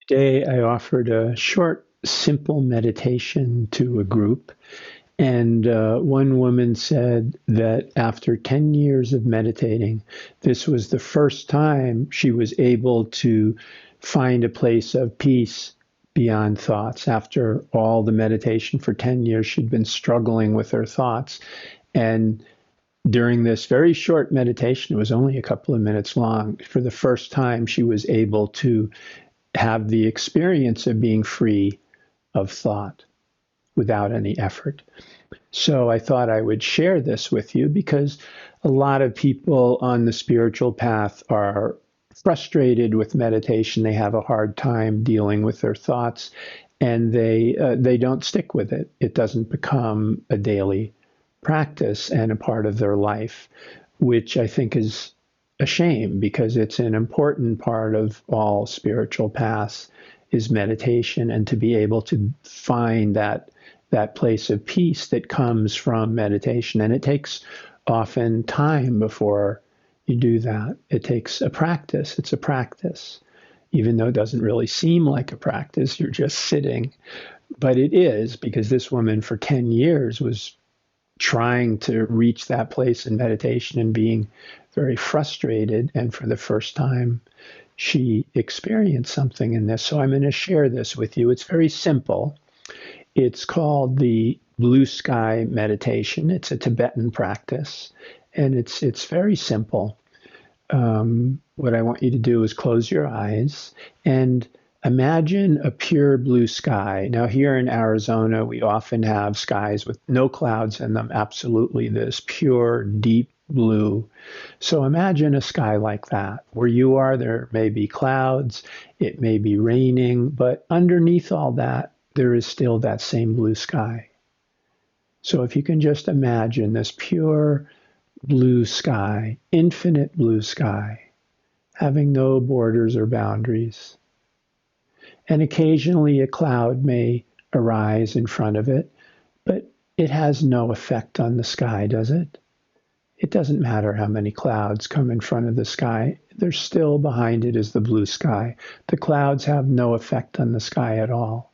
Day I offered a short, simple meditation to a group, and one woman said that after 10 years of meditating, this was the first time she was able to find a place of peace beyond thoughts. After all the meditation for 10 years, she'd been struggling with her thoughts. And during this very short meditation, it was only a couple of minutes long, for the first time, she was able to have the experience of being free of thought without any effort. So I thought I would share this with you because a lot of people on the spiritual path are frustrated with meditation. They have a hard time dealing with their thoughts, and they don't stick with it. It doesn't become a daily practice and a part of their life, which I think is a shame because it's an important part of all spiritual paths is meditation, and to be able to find that place of peace that comes from meditation. And it takes often time before you do that. It takes a practice. It's a practice. Even though it doesn't really seem like a practice, you're just sitting. But it is, because this woman for 10 years was trying to reach that place in meditation and being very frustrated. And for the first time, she experienced something in this. So I'm going to share this with you. It's very simple. It's called the blue sky meditation. It's a Tibetan practice, and it's very simple. What I want you to do is close your eyes and imagine a pure blue sky. Now, here in Arizona, we often have skies with no clouds in them, absolutely this pure, deep blue. So imagine a sky like that. Where you are, there may be clouds, it may be raining, but underneath all that, there is still that same blue sky. So if you can just imagine this pure blue sky, infinite blue sky, having no borders or boundaries. And occasionally a cloud may arise in front of it, but it has no effect on the sky, does it? It doesn't matter how many clouds come in front of the sky. There's still behind it is the blue sky. The clouds have no effect on the sky at all.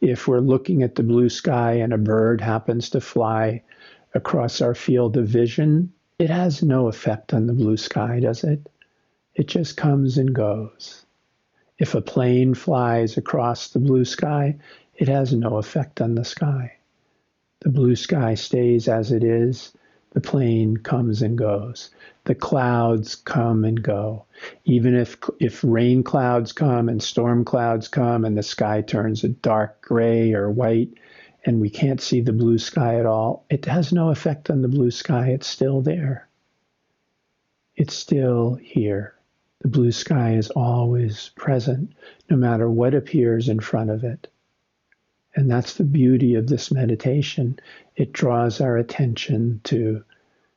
If we're looking at the blue sky and a bird happens to fly across our field of vision, it has no effect on the blue sky, does it? It just comes and goes. If a plane flies across the blue sky, it has no effect on the sky. The blue sky stays as it is. The plane comes and goes. The clouds come and go. Even if rain clouds come and storm clouds come and the sky turns a dark gray or white and we can't see the blue sky at all, it has no effect on the blue sky. It's still there. It's still here. The blue sky is always present, no matter what appears in front of it. And that's the beauty of this meditation. It draws our attention to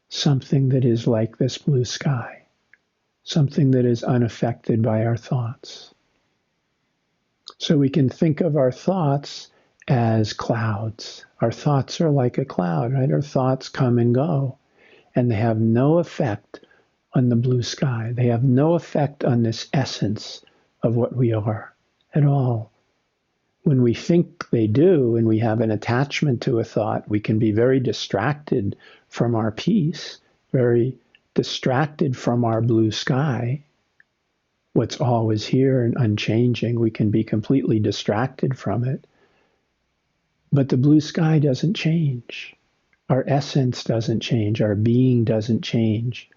something that is like this blue sky, something that is unaffected by our thoughts. So we can think of our thoughts as clouds. Our thoughts are like a cloud, right? Our thoughts come and go, and they have no effect on the blue sky. They have no effect on this essence of what we are at all. When we think they do and we have an attachment to a thought, we can be very distracted from our peace, very distracted from our blue sky, what's always here and unchanging. We can be completely distracted from it. But the blue sky doesn't change. Our essence doesn't change. Our being doesn't change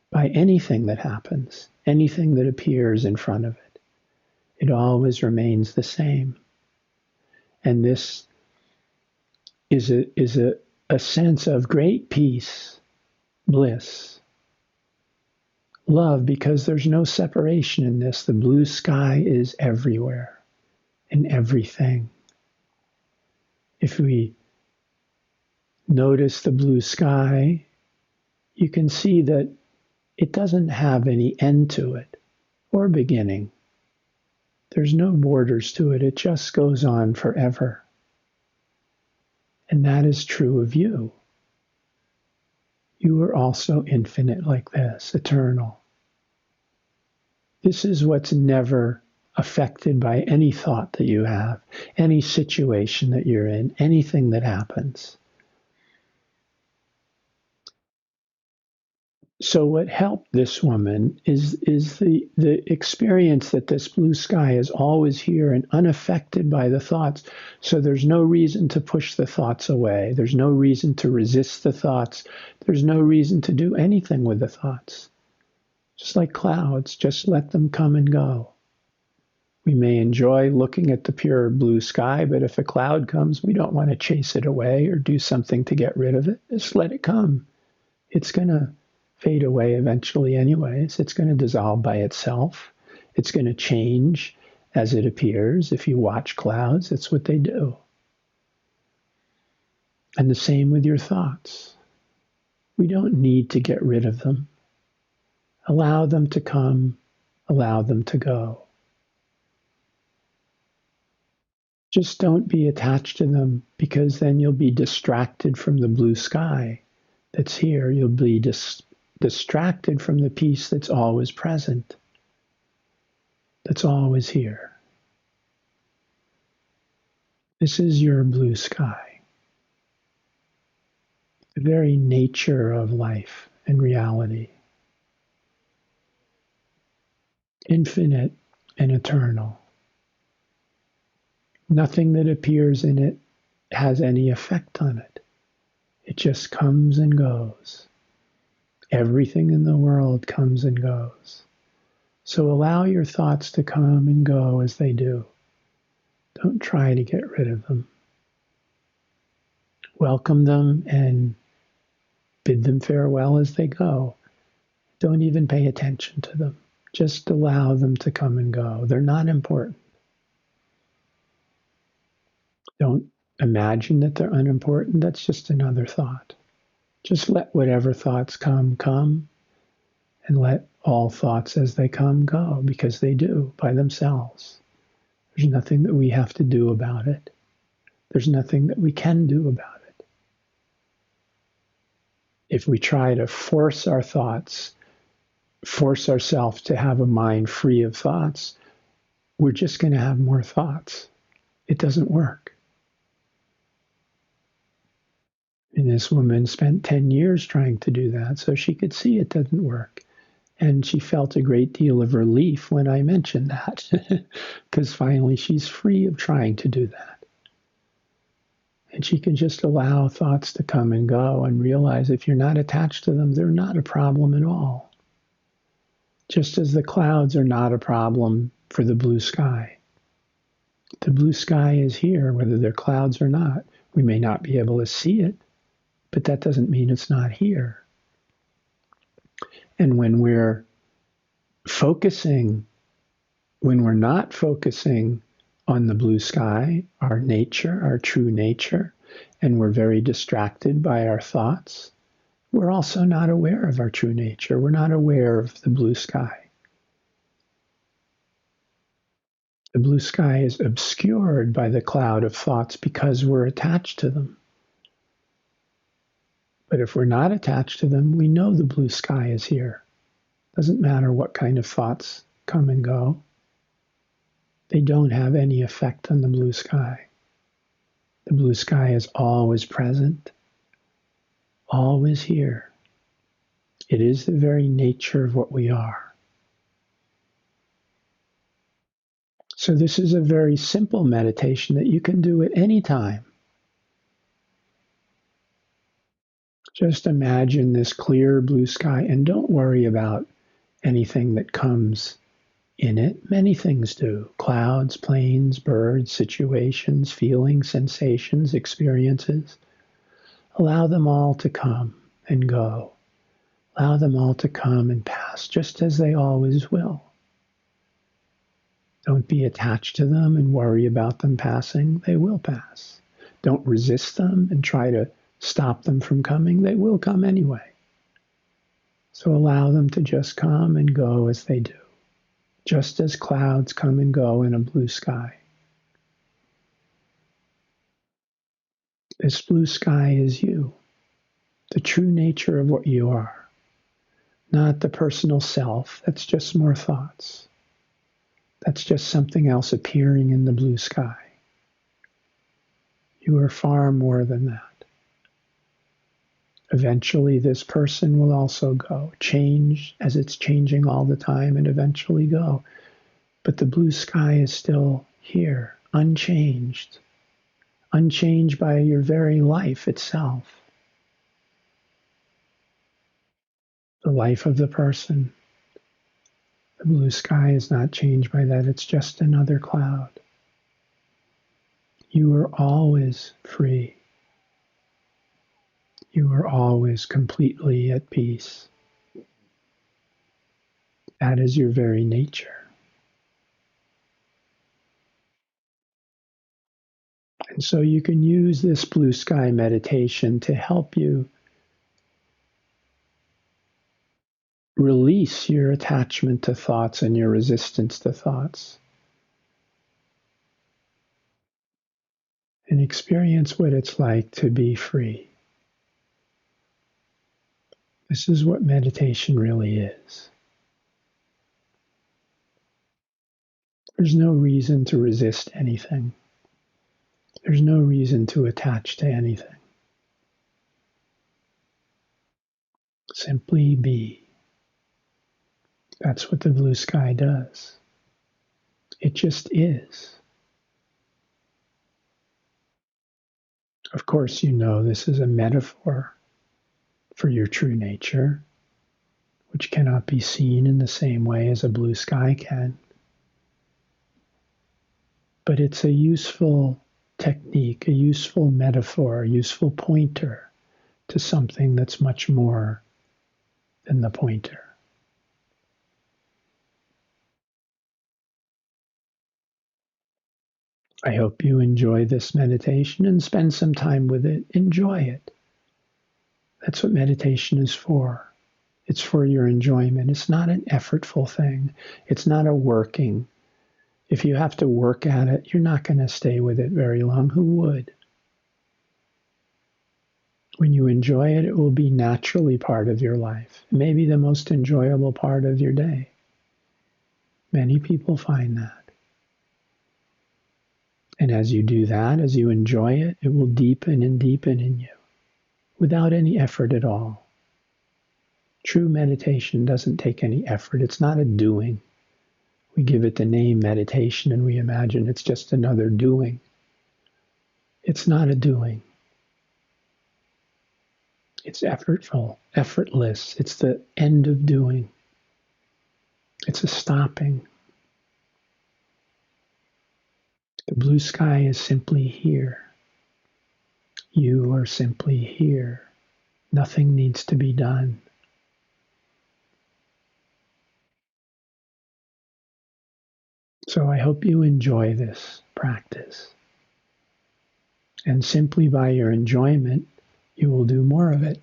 by anything that happens, anything that appears in front of it. It always remains the same. And this is a sense of great peace, bliss, love, because there's no separation in this. The blue sky is everywhere, in everything. If we notice the blue sky, you can see that it doesn't have any end to it or beginning. There's no borders to it. It just goes on forever. And that is true of you. You are also infinite like this, eternal. This is what's never affected by any thought that you have, any situation that you're in, anything that happens. So what helped this woman is the experience that this blue sky is always here and unaffected by the thoughts. So there's no reason to push the thoughts away. There's no reason to resist the thoughts. There's no reason to do anything with the thoughts. Just like clouds, just let them come and go. We may enjoy looking at the pure blue sky, but if a cloud comes, we don't want to chase it away or do something to get rid of it. Just let it come. It's going to fade away eventually anyways. It's going to dissolve by itself. It's going to change as it appears. If you watch clouds, that's what they do. And the same with your thoughts. We don't need to get rid of them. Allow them to come, allow them to go. Just don't be attached to them, because then you'll be distracted from the blue sky that's here. You'll be distracted from the peace that's always present, that's always here. This is your blue sky, the very nature of life and reality, infinite and eternal. Nothing that appears in it has any effect on it. It just comes and goes. Everything in the world comes and goes. So allow your thoughts to come and go as they do. Don't try to get rid of them. Welcome them and bid them farewell as they go. Don't even pay attention to them. Just allow them to come and go. They're not important. Don't imagine that they're unimportant. That's just another thought. Just let whatever thoughts come, and let all thoughts as they come go, because they do by themselves. There's nothing that we have to do about it. There's nothing that we can do about it. If we try to force our thoughts, force ourselves to have a mind free of thoughts, we're just going to have more thoughts. It doesn't work. And this woman spent 10 years trying to do that, so she could see it doesn't work. And she felt a great deal of relief when I mentioned that, because finally she's free of trying to do that. And she can just allow thoughts to come and go and realize if you're not attached to them, they're not a problem at all. Just as the clouds are not a problem for the blue sky. The blue sky is here, whether they're clouds or not. We may not be able to see it, but that doesn't mean it's not here. And when we're not focusing on the blue sky, our nature, our true nature, and we're very distracted by our thoughts, we're also not aware of our true nature. We're not aware of the blue sky. The blue sky is obscured by the cloud of thoughts because we're attached to them. But if we're not attached to them, we know the blue sky is here. Doesn't matter what kind of thoughts come and go. They don't have any effect on the blue sky. The blue sky is always present, always here. It is the very nature of what we are. So this is a very simple meditation that you can do at any time. Just imagine this clear blue sky and don't worry about anything that comes in it. Many things do. Clouds, planes, birds, situations, feelings, sensations, experiences. Allow them all to come and go. Allow them all to come and pass, just as they always will. Don't be attached to them and worry about them passing. They will pass. Don't resist them and try to stop them from coming. They will come anyway. So allow them to just come and go as they do, just as clouds come and go in a blue sky. This blue sky is you, the true nature of what you are, not the personal self. That's just more thoughts. That's just something else appearing in the blue sky. You are far more than that. Eventually, this person will also go, change as it's changing all the time, and eventually go. But the blue sky is still here, unchanged, unchanged by your very life itself. The life of the person. The blue sky is not changed by that, it's just another cloud. You are always free. You are always completely at peace. That is your very nature. And so you can use this blue sky meditation to help you release your attachment to thoughts and your resistance to thoughts. And experience what it's like to be free. This is what meditation really is. There's no reason to resist anything. There's no reason to attach to anything. Simply be. That's what the blue sky does. It just is. Of course, you know this is a metaphor for your true nature, which cannot be seen in the same way as a blue sky can. But it's a useful technique, a useful metaphor, a useful pointer to something that's much more than the pointer. I hope you enjoy this meditation and spend some time with it. Enjoy it. That's what meditation is for. It's for your enjoyment. It's not an effortful thing. It's not a working. If you have to work at it, you're not going to stay with it very long. Who would? When you enjoy it, it will be naturally part of your life. It may be the most enjoyable part of your day. Many people find that. And as you do that, as you enjoy it, it will deepen and deepen in you without any effort at all. True meditation doesn't take any effort. It's not a doing. We give it the name meditation and we imagine it's just another doing. It's not a doing. It's effortful, effortless. It's the end of doing. It's a stopping. The blue sky is simply here. You are simply here. Nothing needs to be done. So I hope you enjoy this practice. And simply by your enjoyment, you will do more of it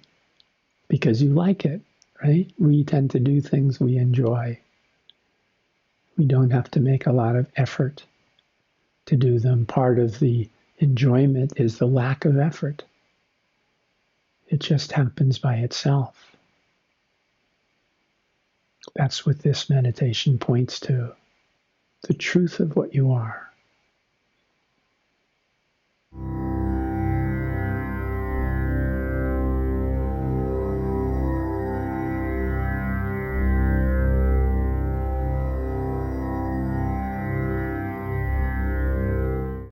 because you like it, right? We tend to do things we enjoy. We don't have to make a lot of effort to do them. Part of the enjoyment is the lack of effort. It just happens by itself. That's what this meditation points to, the truth of what you are.